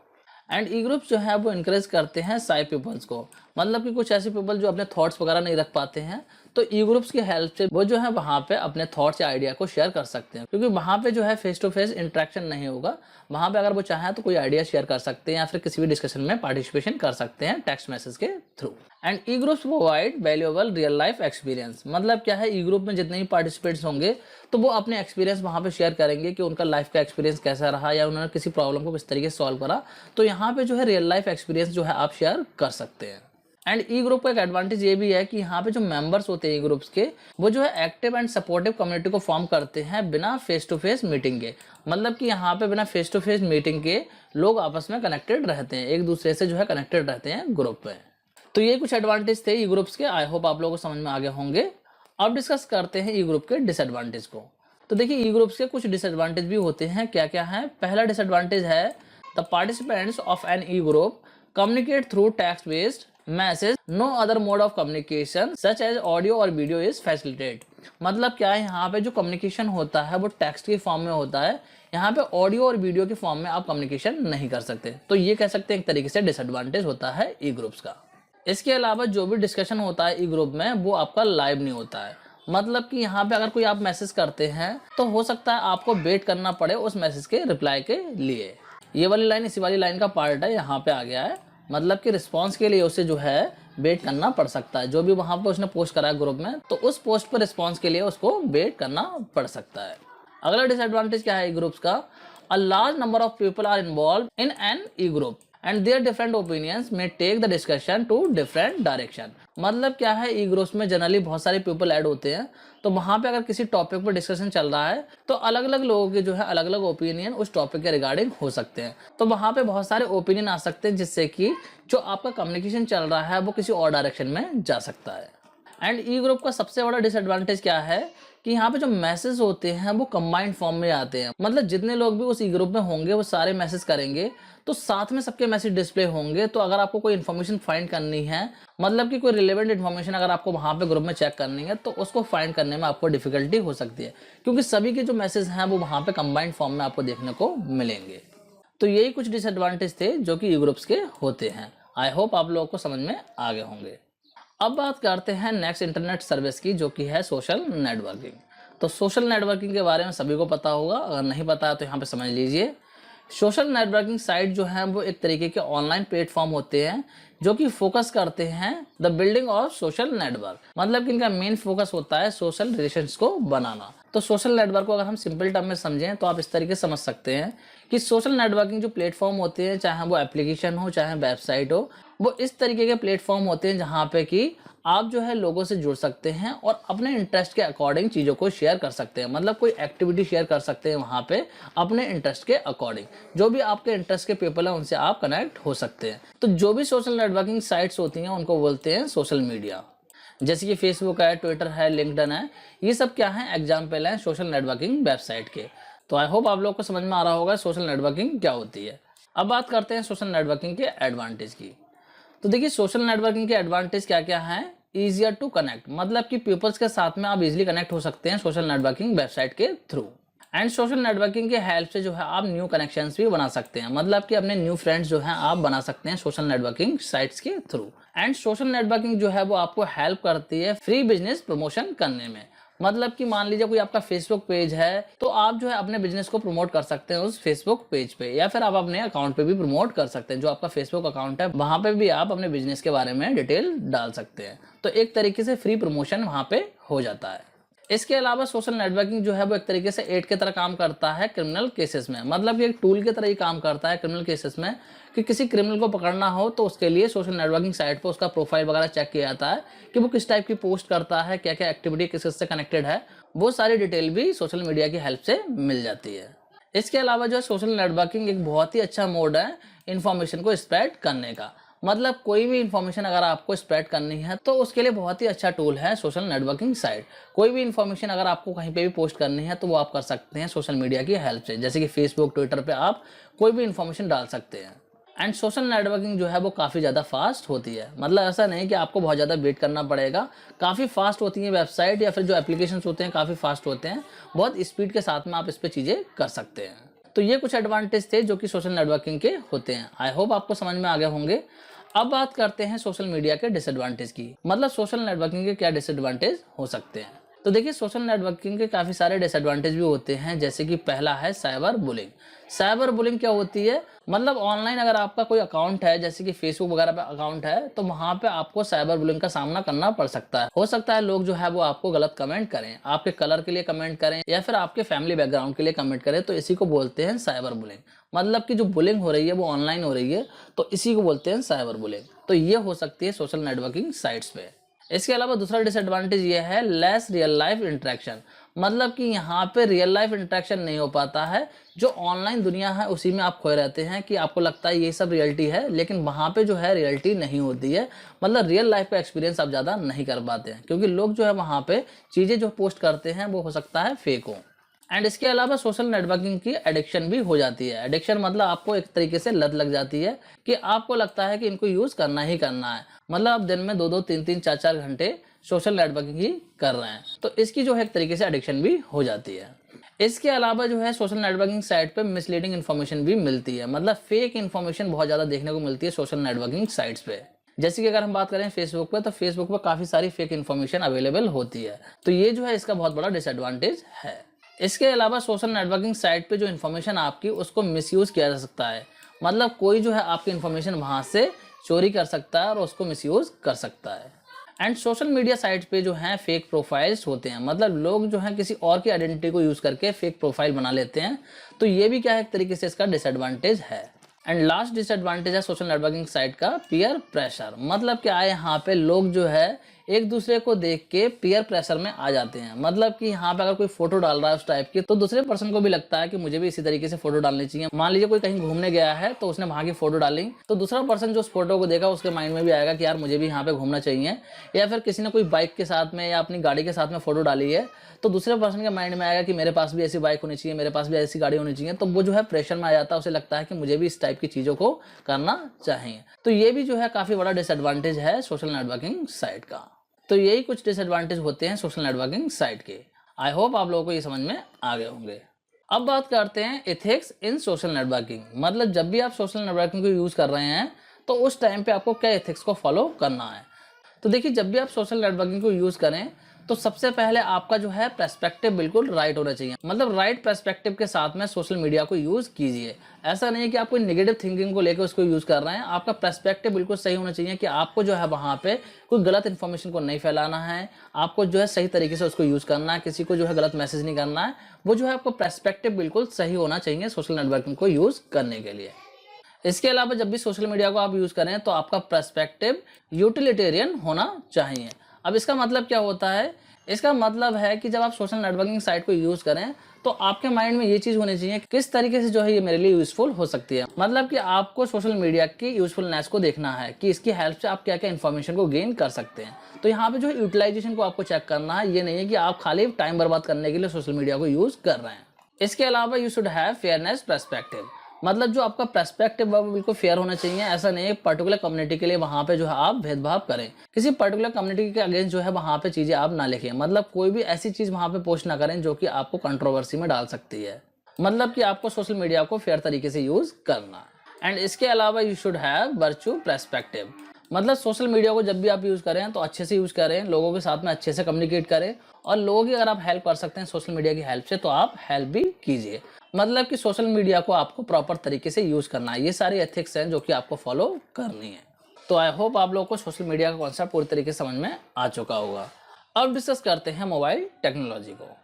एंड ई ग्रुप्स जो है वो इनकरेज करते हैं साई पीपल्स को, मतलब कि कुछ ऐसे पीपल जो अपने थॉट्स वगैरह नहीं रख पाते हैं, तो ई ग्रुप्स की हेल्प से वो जो है वहाँ पे अपने थॉट्स या आइडिया को शेयर कर सकते हैं। क्योंकि वहाँ पे जो है फेस टू फेस इंटरेक्शन नहीं होगा। वहाँ पे अगर वो चाहें तो कोई आइडिया शेयर कर सकते हैं या फिर किसी भी डिस्कशन में पार्टिसिपेशन कर सकते हैं टेक्स्ट मैसेज के through. And E groups provide valuable real life experience. मतलब क्या है, ई ग्रुप में जितने भी पार्टिसिपेंट्स होंगे तो वो अपने एक्सपीरियंस वहाँ पे शेयर करेंगे कि उनका लाइफ का एक्सपीरियंस कैसा रहा या उन्होंने किसी प्रॉब्लम को किस तरीके से सॉल्व करा। तो यहाँ पे जो है रियल लाइफ एक्सपीरियंस जो है आप शेयर कर सकते हैं। एंड ई ग्रुप का एक एडवांटेज ये भी है कि यहाँ पे जो मेंबर्स होते हैं ई ग्रुप्स के, वो जो है एक्टिव एंड सपोर्टिव कम्युनिटी को फॉर्म करते हैं बिना फेस टू फेस मीटिंग के। मतलब कि यहाँ पे बिना फेस टू फेस मीटिंग के लोग आपस में कनेक्टेड रहते हैं, एक दूसरे से जो है कनेक्टेड रहते हैं ग्रुप में। तो ये कुछ एडवांटेज थे ई ग्रुप्स के। आई होप आप लोगों को समझ में आ गए होंगे। अब डिस्कस करते हैं ई ग्रुप के डिसएडवांटेज को। तो देखिए ई ग्रुप्स के कुछ डिसएडवांटेज भी होते हैं। क्या क्या है। पहला डिसएडवांटेज है the participants of an e group communicate through text based message, no other mode of communication such as audio और वीडियो इज फैसिलिटेटेड। मतलब क्या है, यहाँ पे जो कम्युनिकेशन होता है वो टेक्स्ट के फॉर्म में होता है। यहाँ पे ऑडियो और वीडियो के फॉर्म में आप कम्युनिकेशन नहीं कर सकते। तो ये कह सकते हैं एक तरीके से डिसएडवांटेज होता है ई ग्रुप्स का। इसके अलावा जो भी डिस्कशन होता है ई ग्रुप में वो आपका लाइव नहीं होता है। मतलब कि यहाँ पे अगर कोई आप मैसेज करते हैं तो हो सकता है आपको वेट करना पड़े उस मैसेज के रिप्लाई के लिए। ये वाली लाइन इसी वाली लाइन का पार्ट है, यहाँ पे आ गया है। मतलब कि रिस्पॉन्स के लिए उसे जो है वेट करना पड़ सकता है। जो भी वहां पे उसने पोस्ट करा है ग्रुप में, तो उस पोस्ट पर रिस्पॉन्स के लिए उसको वेट करना पड़ सकता है। अगला डिसएडवांटेज क्या है ई ग्रुप्स का। A large number of people are involve in an e group and their different opinions may take the discussion to different direction. मतलब क्या है, ई ग्रुप्स में जनरली बहुत सारे पीपल ऐड होते हैं। तो वहां पे अगर किसी टॉपिक पर डिस्कशन चल रहा है तो अलग अलग लोगों के जो है अलग अलग ओपिनियन उस टॉपिक के रिगार्डिंग हो सकते हैं। तो वहां पे बहुत सारे ओपिनियन आ सकते हैं जिससे कि जो आपका कम्युनिकेशन चल रहा है वो किसी और डायरेक्शन में जा सकता है। एंड ई ग्रुप का सबसे बड़ा डिसएडवांटेज क्या है कि यहाँ पे जो मैसेज होते हैं वो कंबाइंड फॉर्म में आते हैं। मतलब जितने लोग भी उस ई ग्रुप में होंगे वो सारे मैसेज करेंगे तो साथ में सबके मैसेज डिस्प्ले होंगे। तो अगर आपको कोई इन्फॉर्मेशन फाइंड करनी है, मतलब कि कोई रिलेवेंट इन्फॉर्मेशन अगर आपको वहां पे ग्रुप में चेक करनी है, तो उसको फाइंड करने में आपको डिफिकल्टी हो सकती है, क्योंकि सभी के जो मैसेज हैं वो वहां पे कंबाइंड फॉर्म में आपको देखने को मिलेंगे। तो यही कुछ डिसएडवांटेज थे जो कि ई ग्रुप्स के होते हैं। आई होप आप लोगों को समझ में आ गए होंगे। अब बात करते हैं नेक्स्ट इंटरनेट सर्विस की, जो कि है सोशल नेटवर्किंग। तो सोशल नेटवर्किंग के बारे में सभी को पता होगा, अगर नहीं पता है तो यहाँ पे समझ लीजिए। सोशल नेटवर्किंग साइट जो है वो एक तरीके के ऑनलाइन प्लेटफॉर्म होते हैं जो कि फोकस करते हैं the building of social network. मतलब कि इनका मेन फोकस होता है सोशल रिलेशंस को बनाना। तो सोशल नेटवर्क को अगर हम सिंपल टर्म में समझें तो आप इस तरीके से समझ सकते हैं कि सोशल नेटवर्किंग जो प्लेटफॉर्म होते हैं, चाहे वो एप्लीकेशन हो चाहे वेबसाइट हो, वो इस तरीके के प्लेटफॉर्म होते हैं जहाँ पे कि आप जो है लोगों से जुड़ सकते हैं और अपने इंटरेस्ट के अकॉर्डिंग चीज़ों को शेयर कर सकते हैं। मतलब कोई एक्टिविटी शेयर कर सकते हैं वहाँ पे अपने इंटरेस्ट के अकॉर्डिंग। जो भी आपके इंटरेस्ट के पीपल हैं उनसे आप कनेक्ट हो सकते हैं। तो जो भी सोशल नेटवर्किंग साइट्स होती हैं उनको बोलते हैं सोशल मीडिया। जैसे कि फेसबुक है, ट्विटर है, लिंक्डइन है, ये सब क्या है, एग्जाम्पल हैं सोशल नेटवर्किंग वेबसाइट के। तो आई होप आप लोग को समझ में आ रहा होगा सोशल नेटवर्किंग क्या होती है। अब बात करते हैं सोशल नेटवर्किंग के एडवांटेज की। तो देखिए सोशल नेटवर्किंग के एडवांटेज क्या क्या हैं। ईजियर टू कनेक्ट, मतलब कि पीपल्स के साथ में आप इजीली कनेक्ट हो सकते हैं सोशल नेटवर्किंग वेबसाइट के थ्रू। एंड सोशल नेटवर्किंग के हेल्प से जो है आप न्यू कनेक्शंस भी बना सकते हैं। मतलब कि अपने न्यू फ्रेंड्स जो हैं आप बना सकते हैं सोशल नेटवर्किंग साइट्स के थ्रू। एंड सोशल नेटवर्किंग जो है वो आपको हेल्प करती है फ्री बिजनेस प्रमोशन करने में। मतलब कि मान लीजिए कोई आपका फेसबुक पेज है तो आप जो है अपने बिजनेस को प्रमोट कर सकते हैं उस फेसबुक पेज पे, या फिर आप अपने अकाउंट पे भी प्रमोट कर सकते हैं। जो आपका फेसबुक अकाउंट है वहां पे भी आप अपने बिजनेस के बारे में डिटेल डाल सकते हैं। तो एक तरीके से फ्री प्रमोशन वहां पे हो जाता है। इसके अलावा सोशल नेटवर्किंग जो है वो एक तरीके से एड की तरह काम करता है क्रिमिनल केसेस में। मतलब कि एक टूल की तरह ही काम करता है क्रिमिनल केसेस में, कि किसी क्रिमिनल को पकड़ना हो तो उसके लिए सोशल नेटवर्किंग साइट पर उसका प्रोफाइल वगैरह चेक किया जाता है कि वो किस टाइप की पोस्ट करता है, क्या क्या एक्टिविटी किस से कनेक्टेड है, वो सारी डिटेल भी सोशल मीडिया की हेल्प से मिल जाती है। इसके अलावा जो है सोशल नेटवर्किंग एक बहुत ही अच्छा मोड है इन्फॉर्मेशन को स्प्रेड करने का। मतलब कोई भी इन्फॉर्मेशन अगर आपको स्प्रेड करनी है तो उसके लिए बहुत ही अच्छा टूल है सोशल नेटवर्किंग साइट। कोई भी इन्फॉर्मेशन अगर आपको कहीं पे भी पोस्ट करनी है तो वो आप कर सकते हैं सोशल मीडिया की हेल्प से, जैसे कि फेसबुक, ट्विटर पे आप कोई भी इन्फॉर्मेशन डाल सकते हैं। एंड सोशल नेटवर्किंग जो है वो काफ़ी ज़्यादा फास्ट होती है। मतलब ऐसा नहीं कि आपको बहुत ज़्यादा वेट करना पड़ेगा, काफ़ी फास्ट होती है वेबसाइट या फिर जो एप्लीकेशंस होते हैं काफ़ी फास्ट होते हैं, बहुत स्पीड के साथ में आप इस पर चीज़ें कर सकते हैं। तो ये कुछ एडवांटेज थे जो कि सोशल नेटवर्किंग के होते हैं। आई होप आपको समझ में आ गए होंगे। अब बात करते हैं सोशल मीडिया के डिसएडवांटेज की। मतलब सोशल नेटवर्किंग के क्या डिसएडवांटेज हो सकते हैं। तो देखिए सोशल नेटवर्किंग के काफ़ी सारे डिसएडवांटेज भी होते हैं, जैसे कि पहला है साइबर बुलिंग। साइबर बुलिंग क्या होती है? मतलब ऑनलाइन अगर आपका कोई अकाउंट है, जैसे कि फेसबुक वगैरह पे अकाउंट है, तो वहां पे आपको साइबर बुलिंग का सामना करना पड़ सकता है। हो सकता है लोग जो है वो आपको गलत कमेंट करें, आपके कलर के लिए कमेंट करें या फिर आपके फैमिली बैकग्राउंड के लिए कमेंट करें, तो इसी को बोलते हैं साइबर बुलिंग। मतलब कि जो बुलिंग हो रही है वो ऑनलाइन हो रही है, तो इसी को बोलते हैं साइबर बुलिंग। तो ये हो सकती है सोशल नेटवर्किंग साइट्स पे। इसके अलावा दूसरा डिसएडवांटेज ये है लेस रियल लाइफ इंटरेक्शन। मतलब कि यहाँ पे रियल लाइफ इंटरेक्शन नहीं हो पाता है। जो ऑनलाइन दुनिया है उसी में आप खोए रहते हैं कि आपको लगता है ये सब रियलिटी है, लेकिन वहाँ पे जो है रियलिटी नहीं होती है। मतलब रियल लाइफ का एक्सपीरियंस आप ज़्यादा नहीं कर पाते हैं, क्योंकि लोग जो है वहाँ पे चीज़ें जो पोस्ट करते हैं वो हो सकता है फेक हो। एंड इसके अलावा सोशल नेटवर्किंग की एडिक्शन भी हो जाती है। एडिक्शन मतलब आपको एक तरीके से लत लग जाती है कि आपको लगता है कि इनको यूज़ करना ही करना है। मतलब आप दिन में 2-2, 3-3, 4-4 घंटे सोशल नेटवर्किंग ही कर रहे हैं, तो इसकी जो है एक तरीके से एडिक्शन भी हो जाती है। इसके अलावा जो है सोशल नेटवर्किंग साइट पे मिसलीडिंग इन्फॉर्मेशन भी मिलती है। मतलब फेक इन्फॉर्मेशन बहुत ज़्यादा देखने को मिलती है सोशल नेटवर्किंग साइट्स पे। जैसे कि अगर हम बात करें फेसबुक पे, तो फेसबुक पे काफ़ी सारी फेक इन्फॉर्मेशन अवेलेबल होती है। तो ये जो है इसका बहुत बड़ा डिसएडवांटेज है। इसके अलावा सोशल नेटवर्किंग साइट पे जो इन्फॉर्मेशन आपकी उसको मिसयूज किया जा सकता है। मतलब कोई जो है आपकी इन्फॉर्मेशन वहां से चोरी कर सकता है और उसको मिसयूज कर सकता है। एंड सोशल मीडिया साइट पे जो है फेक प्रोफाइल्स होते हैं। मतलब लोग जो है किसी और की आइडेंटिटी को यूज करके फेक प्रोफाइल बना लेते हैं। तो ये भी क्या है एक तरीके से इसका डिसएडवांटेज है। एंड लास्ट डिसएडवांटेज है सोशल नेटवर्किंग साइट का पीयर प्रेशर। मतलब क्या है यहाँ पे लोग जो है एक दूसरे को देख के पीयर प्रेशर में आ जाते हैं। मतलब कि यहाँ पे अगर कोई फोटो डाल रहा है उस टाइप की, तो दूसरे पर्सन को भी लगता है कि मुझे भी इसी तरीके से फोटो डालनी चाहिए। मान लीजिए कोई कहीं घूमने गया है तो उसने वहां की फोटो डाली, तो दूसरा पर्सन जो उस फोटो को देखा उसके माइंड में भी आएगा कि यार मुझे भी यहाँ पे घूमना चाहिए। या फिर किसी ने कोई बाइक के साथ में या अपनी गाड़ी के साथ में फोटो डाली है, तो दूसरे पर्सन के माइंड में आएगा कि मेरे पास भी ऐसी बाइक होनी चाहिए, मेरे पास भी ऐसी गाड़ी होनी चाहिए। तो वो जो है प्रेशर में आ जाता है, उसे लगता है कि मुझे भी इस टाइप की चीजों को करना चाहिए। तो ये भी जो है काफी बड़ा डिसएडवांटेज है सोशल नेटवर्किंग साइट का। तो यही कुछ डिसएडवांटेज होते हैं सोशल नेटवर्किंग साइट के। आई होप आप लोगों को ये समझ में आ गए होंगे। अब बात करते हैं एथिक्स इन सोशल नेटवर्किंग। मतलब जब भी आप सोशल नेटवर्किंग को यूज कर रहे हैं तो उस टाइम पे आपको क्या एथिक्स को फॉलो करना है। तो देखिए जब भी आप सोशल नेटवर्किंग को यूज करें तो सबसे पहले आपका जो है पर्सपेक्टिव बिल्कुल राइट होना चाहिए। मतलब राइट पर्सपेक्टिव के साथ में सोशल मीडिया को यूज कीजिए। ऐसा नहीं है कि आप कोई नेगेटिव थिंकिंग को लेकर उसको यूज कर रहे हैं। आपका पर्सपेक्टिव बिल्कुल सही होना चाहिए कि आपको जो है वहां पे कोई गलत इन्फॉर्मेशन को नहीं फैलाना है, आपको जो है सही तरीके से उसको यूज करना है, किसी को जो है गलत मैसेज नहीं करना है। वो जो है आपको पर्सपेक्टिव बिल्कुल सही होना चाहिए सोशल नेटवर्किंग को यूज करने के लिए। इसके अलावा जब भी सोशल मीडिया को आप यूज करें तो आपका पर्सपेक्टिव यूटिलिटेरियन होना चाहिए। अब इसका मतलब क्या होता है? इसका मतलब है कि जब आप सोशल नेटवर्किंग साइट को यूज करें तो आपके माइंड में ये चीज होनी चाहिए किस तरीके से जो है ये मेरे लिए यूजफुल हो सकती है। मतलब कि आपको सोशल मीडिया की यूजफुलनेस को देखना है कि इसकी हेल्प से आप क्या क्या इन्फॉर्मेशन को गेन कर सकते हैं। तो यहाँ पे जो यूटिलाइजेशन को आपको चेक करना है, ये नहीं है कि आप खाली टाइम बर्बाद करने के लिए सोशल मीडिया को यूज कर रहे हैं। इसके अलावा you should have fairness perspective. मतलब जो आपका पर्सपेक्टिव है वो बिल्कुल फेयर होना चाहिए। ऐसा नहीं है पर्टिकुलर कम्युनिटी के लिए वहां पे जो है आप भेदभाव करें, किसी पर्टिकुलर कम्युनिटी के अगेंस्ट जो है वहां पे चीजें आप ना लिखें। मतलब कोई भी ऐसी चीज वहां पे पोस्ट ना करें जो कि आपको कंट्रोवर्सी में डाल सकती है। मतलब कि आपको सोशल मीडिया को फेयर तरीके से यूज करना। एंड इसके अलावा you should have virtue perspective. मतलब सोशल मीडिया को जब भी आप यूज़ करें तो अच्छे से यूज़ करें, लोगों के साथ में अच्छे से कम्युनिकेट करें, और लोगों की अगर आप हेल्प कर सकते हैं सोशल मीडिया की हेल्प से तो आप हेल्प भी कीजिए। मतलब कि सोशल मीडिया को आपको प्रॉपर तरीके से यूज़ करना है। ये सारी एथिक्स हैं जो कि आपको फॉलो करनी है। तो आई होप आप लोगों को सोशल मीडिया का कॉन्सेप्ट पूरी तरीके से समझ में आ चुका होगा। अब डिस्कस करते हैं मोबाइल टेक्नोलॉजी को।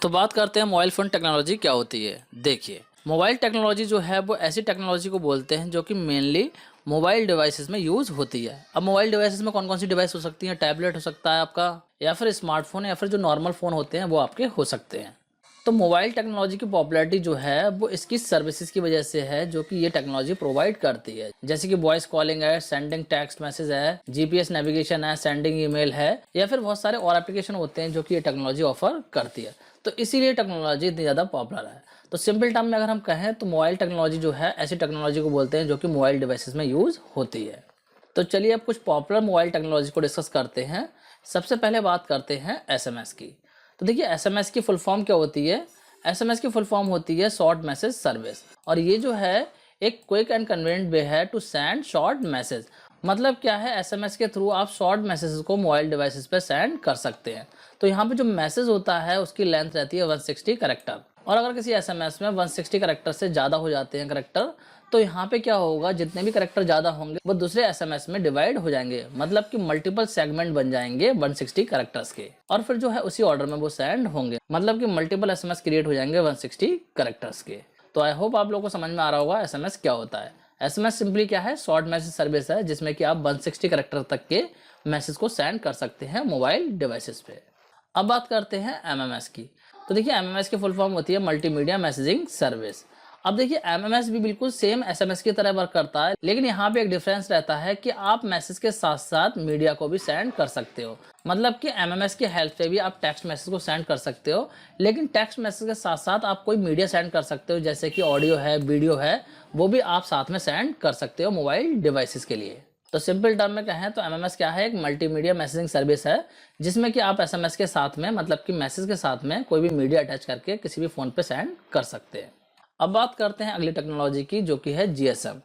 तो बात करते हैं मोबाइल फ़ोन टेक्नोलॉजी क्या होती है। देखिए, मोबाइल टेक्नोलॉजी जो है वो ऐसी टेक्नोलॉजी को बोलते हैं जो कि मेनली मोबाइल डिवाइसेस में यूज़ होती है। अब मोबाइल डिवाइसेस में कौन कौन सी डिवाइस हो सकती हैं? टैबलेट हो सकता है आपका, या फिर स्मार्टफोन, या फिर जो नॉर्मल फ़ोन होते हैं वो आपके हो सकते हैं। तो मोबाइल टेक्नोलॉजी की पॉपुलैरिटी जो है वो इसकी सर्विसेज की वजह से है जो कि ये टेक्नोलॉजी प्रोवाइड करती है। जैसे कि वॉइस कॉलिंग है, सेंडिंग टेक्स्ट मैसेज है, जीपीएस नेविगेशन है, सेंडिंग ईमेल है, या फिर बहुत सारे और एप्लीकेशन होते हैं जो कि ये टेक्नोलॉजी ऑफर करती है। तो इसीलिए टेक्नोलॉजी इतनी ज़्यादा पॉपुलर है। तो सिंपल टर्म में अगर हम कहें तो मोबाइल टेक्नोलॉजी जो है ऐसी टेक्नोलॉजी को बोलते हैं जो कि मोबाइल डिवाइसेस में यूज़ होती है। तो चलिए अब कुछ पॉपुलर मोबाइल टेक्नोलॉजी को डिस्कस करते हैं। सबसे पहले बात करते हैं एसएमएस की। तो देखिए, एसएमएस की फुल फॉर्म क्या होती है? एसएमएस की फुल फॉर्म होती है शॉर्ट मैसेज सर्विस, और ये जो है एक क्विक एंड कन्वीनियंट वे है टू सेंड शॉर्ट मैसेज। मतलब क्या है, एसएमएस के थ्रू आप शॉर्ट मैसेजेस को मोबाइल डिवाइसेस पे सेंड कर सकते हैं। तो यहाँ पे जो मैसेज होता है उसकी लेंथ रहती है 160 कैरेक्टर, और अगर किसी एसएमएस में 160 कैरेक्टर से ज़्यादा हो जाते हैं कैरेक्टर, तो यहाँ पे क्या होगा, जितने भी कैरेक्टर ज़्यादा होंगे वो दूसरे एसएमएस में डिवाइड हो जाएंगे। मतलब कि मल्टीपल सेगमेंट बन जाएंगे 160 कैरेक्टर्स के, और फिर जो है उसी ऑर्डर में वो सेंड होंगे। मतलब कि मल्टीपल एसएमएस क्रिएट हो जाएंगे 160 कैरेक्टर्स के। तो आई होप आप लोगों को समझ में आ रहा होगा एसएमएस क्या होता है। एसएमएस सिंपली क्या है, शॉर्ट मैसेज सर्विस है जिसमें कि आप 160 कैरेक्टर तक के मैसेज को सेंड कर सकते हैं मोबाइल डिवाइसेस पे। अब बात करते हैं एमएमएस की। तो देखिए, एमएमएस की फुल फॉर्म होती है मल्टीमीडिया मैसेजिंग सर्विस। अब देखिए, एमएमएस भी बिल्कुल सेम एसएमएस की तरह वर्क करता है, लेकिन यहाँ पे एक डिफरेंस रहता है कि आप मैसेज के साथ साथ मीडिया को भी सेंड कर सकते हो। मतलब कि एमएमएस की हेल्प से भी आप टेक्स्ट मैसेज को सेंड कर सकते हो, लेकिन टेक्स्ट मैसेज के साथ साथ आप कोई मीडिया सेंड कर सकते हो, जैसे कि ऑडियो है, वीडियो है, वो भी आप साथ में सेंड कर सकते हो मोबाइल डिवाइसेस के लिए। तो सिंपल टर्म में कहें तो एमएमएस क्या है, एक मल्टीमीडिया मैसेजिंग सर्विस है जिसमें कि आप एसएमएस के साथ में, मतलब कि मैसेज के साथ में कोई भी मीडिया अटैच करके किसी भी फ़ोन पे सेंड कर सकते हैं। अब बात करते हैं अगली टेक्नोलॉजी की जो कि है जीएसएम।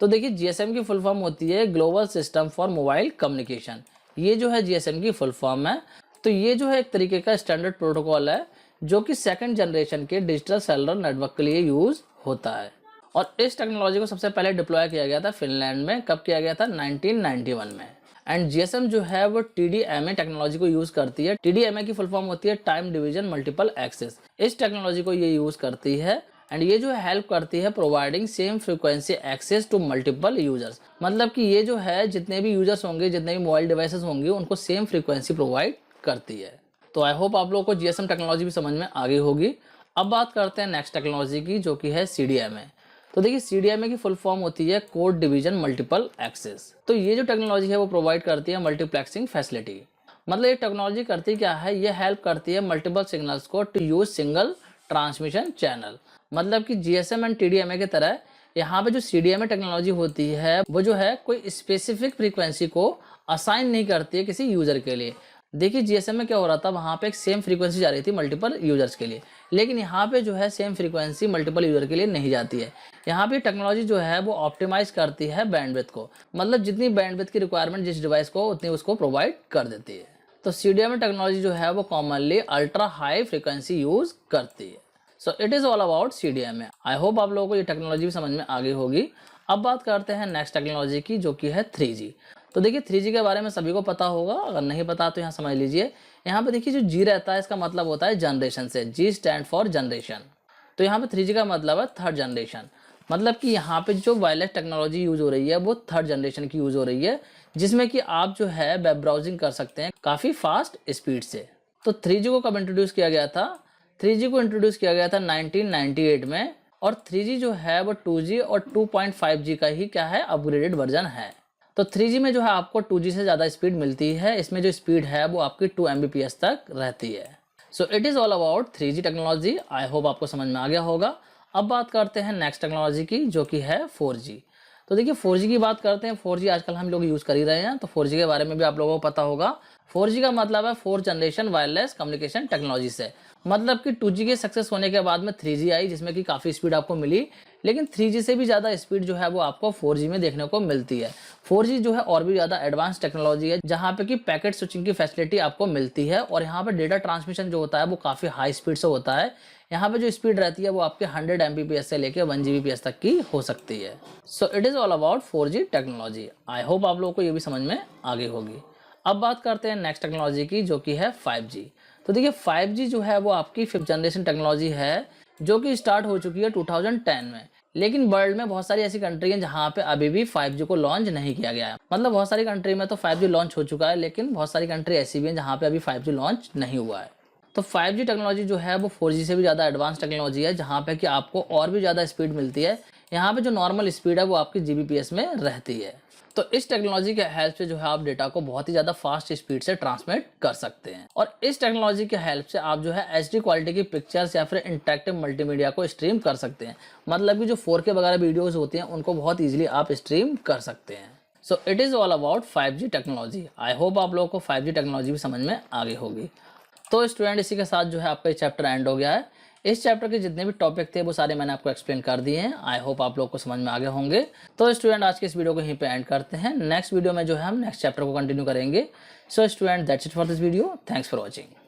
तो देखिए, जीएसएम की फुल फॉर्म होती है global system for mobile communication. ये जो है जीएसएम की फुल फॉर्म है। तो ये जो है एक तरीके का स्टैंडर्ड प्रोटोकॉल है जो कि सेकंड जनरेशन के डिजिटल सेलुलर नेटवर्क के लिए यूज होता है, और इस टेक्नोलॉजी को सबसे पहले डिप्लॉय किया गया था फिनलैंड में। कब किया गया था? 1991 में। एंड जीएसएम जो है वो टीडीएमए टेक्नोलॉजी को यूज करती है। टीडीएमए की फुल फॉर्म होती है टाइम डिवीजन मल्टीपल एक्सेस। इस टेक्नोलॉजी को ये यूज करती है, एंड ये जो है हेल्प करती है providing same frequency access to multiple users. मतलब कि ये जो है जितने भी यूजर्स होंगे, जितने भी मोबाइल डिवाइसेस होंगे, उनको सेम फ्रीक्वेंसी प्रोवाइड करती है। तो आई होप आप लोगों को जीएसएम टेक्नोलॉजी भी समझ में आ गई होगी। अब बात करते हैं नेक्स्ट टेक्नोलॉजी की जो कि है सीडीएमए। तो देखिए, सीडीएमए की फुल फॉर्म होती है कोड डिवीजन मल्टीपल एक्सेस। तो ये जो टेक्नोलॉजी है वो प्रोवाइड करती है मल्टीप्लेक्सिंग फैसिलिटी। मतलब ये टेक्नोलॉजी करती क्या है, ये हेल्प करती है मल्टीपल सिग्नल्स को to use single transmission channel. मतलब कि जीएसएम एंड टीडीएमए की तरह यहाँ पे जो सीडीएमए टेक्नोलॉजी होती है वो जो है कोई स्पेसिफिक फ्रीक्वेंसी को असाइन नहीं करती है किसी यूजर के लिए। देखिए, जीएसएम में क्या हो रहा था, वहाँ पे एक सेम फ्रीक्वेंसी जा रही थी मल्टीपल यूजर्स के लिए, लेकिन यहाँ पे जो है सेम फ्रीक्वेंसी मल्टीपल यूजर के लिए नहीं जाती है। यहाँ पे टेक्नोलॉजी जो है वो ऑप्टिमाइज करती है बैंडविड्थ को। मतलब जितनी बैंडविड्थ की रिक्वायरमेंट जिस डिवाइस को, उतनी उसको प्रोवाइड कर देती है। तो सीडीएमए टेक्नोलॉजी जो है वो commonly ultra high frequency use करती है। So it is all about CDMA. I hope आप लोगों को ये टेक्नोलॉजी भी समझ में आ गई होगी। अब बात करते हैं नेक्स्ट टेक्नोलॉजी की जो कि है 3G। तो देखिए, 3G के बारे में सभी को पता होगा, अगर नहीं पता तो यहाँ समझ लीजिए। यहाँ पे देखिए, जो जी रहता है इसका मतलब होता है जनरेशन से। G stand for generation. तो यहाँ पे 3G का मतलब है थर्ड जनरेशन। मतलब कि यहाँ पे जो वायरलेस टेक्नोलॉजी यूज हो रही है वो थर्ड जनरेशन की यूज हो रही है, जिसमें कि आप जो है वेब ब्राउजिंग कर सकते हैं काफ़ी फास्ट स्पीड से। तो 3G को कब इंट्रोड्यूस किया गया था? 3G को इंट्रोड्यूस किया गया था 1998 में, और 3G जो है वो 2G और 2.5G का ही क्या है, अपग्रेडेड वर्जन है। तो 3G में जो है आपको 2G से ज़्यादा स्पीड मिलती है। इसमें जो स्पीड है वो आपकी 2 Mbps तक रहती है। So it is all about 3G technology. I hope आपको समझ में आ गया होगा। अब बात करते हैं नेक्स्ट टेक्नोलॉजी की जो कि है 4G। तो देखिए, 4G की बात करते हैं। 4G आजकल हम लोग यूज़ कर ही रहे हैं, तो 4G के बारे में भी आप लोगों को पता होगा। 4G का मतलब है fourth generation wireless communication technology से। मतलब कि 2G के सक्सेस होने के बाद में 3G आई, जिसमें कि काफ़ी स्पीड आपको मिली, लेकिन 3G से भी ज़्यादा स्पीड जो है वो आपको 4G में देखने को मिलती है। 4G जो है और भी ज़्यादा एडवांस टेक्नोलॉजी है, जहाँ पे कि पैकेट स्विचिंग की फैसिलिटी आपको मिलती है और यहाँ पे डेटा ट्रांसमिशन जो होता है वो काफ़ी हाई स्पीड से होता है। यहाँ पे जो स्पीड रहती है वो आपके 100 Mbps से लेके 1 Gbps तक की हो सकती है। So it is all about 4G technology. I hope आप लोगों को ये भी समझ में आ गई होगी। अब बात करते हैं नेक्स्ट टेक्नोलॉजी की, जो कि है 5G। तो देखिए 5G जो है वो आपकी 5th जनरेशन टेक्नोलॉजी है, जो कि स्टार्ट हो चुकी है 2010 में। लेकिन वर्ल्ड में बहुत सारी ऐसी कंट्री हैं जहाँ पे अभी भी 5G को लॉन्च नहीं किया गया है। मतलब बहुत सारी कंट्री में तो 5G लॉन्च हो चुका है, लेकिन बहुत सारी कंट्री ऐसी भी हैं जहाँ पे अभी 5G लॉन्च नहीं हुआ है। तो 5G टेक्नोलॉजी जो है वो 4G से भी ज़्यादा एडवांस टेक्नोलॉजी है, जहाँ पे कि आपको और भी ज़्यादा स्पीड मिलती है। यहाँ पे जो नॉर्मल स्पीड है वो आपकी Gbps में रहती है। तो इस टेक्नोलॉजी के हेल्प से जो है आप डेटा को बहुत ही ज़्यादा फास्ट स्पीड से ट्रांसमिट कर सकते हैं। और इस टेक्नोलॉजी के हेल्प से आप जो है HD क्वालिटी की पिक्चर्स या फिर इंटरेक्टिव मल्टीमीडिया को स्ट्रीम कर सकते हैं। मतलब कि जो 4K वगैरह वीडियोस होती हैं उनको बहुत ईजिली आप स्ट्रीम कर सकते हैं। So it is all about 5G technology. I hope आप लोगों को 5G टेक्नोलॉजी भी समझ में आ गई होगी। तो स्टूडेंट इसी के साथ जो है आपका ये चैप्टर एंड हो गया है। इस चैप्टर के जितने भी टॉपिक थे वो सारे मैंने आपको एक्सप्लेन कर दिए हैं। आई होप आप लोग को समझ में आ गए होंगे। तो स्टूडेंट आज के इस वीडियो को यहीं पे एंड करते हैं। नेक्स्ट वीडियो में जो है हम नेक्स्ट चैप्टर को कंटिन्यू करेंगे। So student that's it for this video. Thanks for watching.